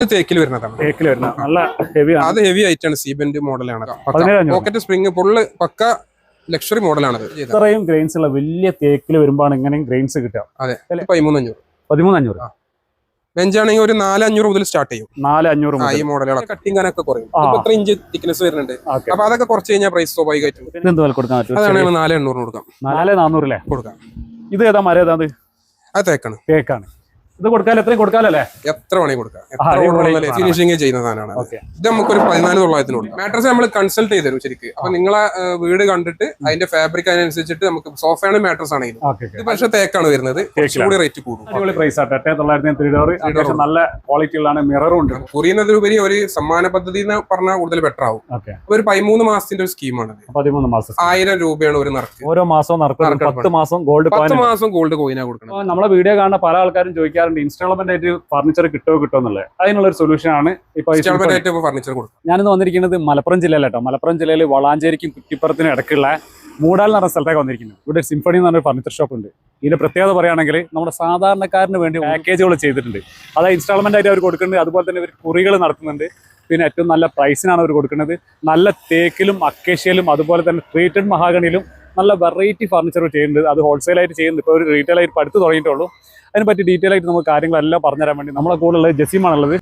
തേക്കിൽ വരുന്നതാണ്. നല്ല ഹെവി ആണ്. അത് ഹെവി ആയിട്ടാണ് സീബെന്റ് മോഡലാണ്. 17,500. പോക്കറ്റ് സ്പ്രിംഗ് ഫുള്ള് പക്ക ലക്ഷറി മോഡലാണ്. ഇത്രയും ഗ്രെയിൻസ് ഉള്ള വലിയ തേക്കിൽ വരുമ്പോഴാണ് ഇങ്ങനെയും ഗ്രെയിൻസ് കിട്ടുക. അതെ, 13,500. 13,500 ബെഞ്ചാണെങ്കിൽ ഒരു 4,500 മുതൽ സ്റ്റാർട്ട് ചെയ്യും. 4,500 ഈ മോഡലുകൾ കട്ടിങ്ങാനൊക്കെ കുറയും. 3 ഇഞ്ച് തിക്നെസ് വരുന്നുണ്ട്. അപ്പൊ അതൊക്കെ കുറച്ച് കഴിഞ്ഞാൽ പ്രൈസ് സ്വാഭാവികമായിട്ടും കൊടുക്കാൻ പറ്റും. അതാണ് 4,800 കൊടുക്കാം. 4,400 കൊടുക്കാം. ഇത് ഏതാ മരം? ഏതാത്? അത് തേക്കാണ്. തേക്കാണ്. ഇത് കൊടുക്കാല്ലോ, എത്രയും കൊടുക്കാല്ലേ? എത്ര വേണമെങ്കിൽ കൊടുക്കാം. ഫിനിഷിംഗ് ചെയ്യുന്ന സാധനമാണ്. ഇത് നമുക്കൊരു 14,900 കൊടുക്കാം. മാട്രസ് നമ്മൾ കൺസൾട്ട് ചെയ്ത് തരും ശരിക്കും. അപ്പൊ നിങ്ങളെ വീട് കണ്ടിട്ട് അതിന്റെ ഫാബ്രിക് അതിനനുസരിച്ചിട്ട് നമുക്ക് സോഫയാണ് മാട്രസ് ആണെങ്കിലും. ഇത് പക്ഷേ തേക്കാണ് വരുന്നത്. കുറച്ചുകൂടി റേറ്റ് കൂടും. അടിപൊളി പ്രൈസ് ആട്ടെ. 8,900 നല്ല ക്വാളിറ്റി ഉള്ളതാണ്. മിററും ഉണ്ട്. കുറിയുന്നതിലുപരി ഒരു സമ്മാന പദ്ധതി എന്ന് പറഞ്ഞാൽ കൂടുതൽ ബെറ്റർ ആവും. ഒരു 13 മാസത്തിന്റെ ഒരു സ്കീമാണ്. 13 മാസം 1,000 രൂപയാണ് ഒരു നറുക്ക്. ഓരോ മാസവും 10 മാസം ഗോൾഡ് 10 മാസം ഗോൾഡ് കോയിനാ കൊടുക്കണം. നമ്മളെ വീഡിയോ കാണുന്ന പല ആൾക്കാരും ചോദിക്കാറുണ്ട് ഇൻസ്റ്റാൾമെന്റ് ആയിട്ട് ഫർണിച്ചർ കിട്ടുമോ എന്നുള്ളത്. അതിനുള്ള ഒരു സൊല്യൂഷൻ ആണ് ഫർണിച്ചർ കൊടുക്കുക. ഞാനിന്ന് വന്നിരിക്കുന്നത് മലപ്പുറം ജില്ലയിലാട്ടോ. മലപ്പുറം ജില്ലയിൽ വളാഞ്ചേരിക്കും കുറ്റിപ്പുറത്തിനും ഇടയ്ക്കുള്ള മൂടാൽ എന്ന് പറഞ്ഞ സ്ഥലത്തേക്ക് വന്നിരിക്കുന്നത്. ഇവിടെ സിംഫണി എന്ന് പറഞ്ഞൊരു ഫർണിച്ചർ ഷോപ്പ് ഉണ്ട്. ഇതിന്റെ പ്രത്യേകത പറയുകയാണെങ്കിൽ നമ്മുടെ സാധാരണക്കാരന് വേണ്ടി പാക്കേജുകൾ ചെയ്തിട്ടുണ്ട്. അതായത് ഇൻസ്റ്റാൾമെന്റ് ആയിട്ട് അവർ കൊടുക്കുന്നുണ്ട്. അതുപോലെ തന്നെ ഇവർ കുറികൾ നടത്തുന്നുണ്ട്. പിന്നെ ഏറ്റവും നല്ല പ്രൈസിനാണ് അവർ കൊടുക്കുന്നത്. നല്ല തേക്കിലും അക്കേഷ്യയിലും അതുപോലെ തന്നെ ട്രീറ്റഡ് മഹാഗണിയിലും നല്ല വെറൈറ്റി ഫർണിച്ചർ ചെയ്യുന്നുണ്ട്. അത് ഹോൾസെയിലായിട്ട് ചെയ്യുന്നുണ്ട്. ഇപ്പോൾ ഒരു റീറ്റെയിൽ ആയിട്ട് പഠിത്തം തുടങ്ങിയിട്ടുള്ളൂ. അതിനെപ്പറ്റി ഡീറ്റെയിൽ ആയിട്ട് നമുക്ക് കാര്യങ്ങളെല്ലാം പറഞ്ഞുതരാൻ വേണ്ടി നമ്മളെ കൂടെ ഉള്ളത് ജസീമാണുള്ളത്.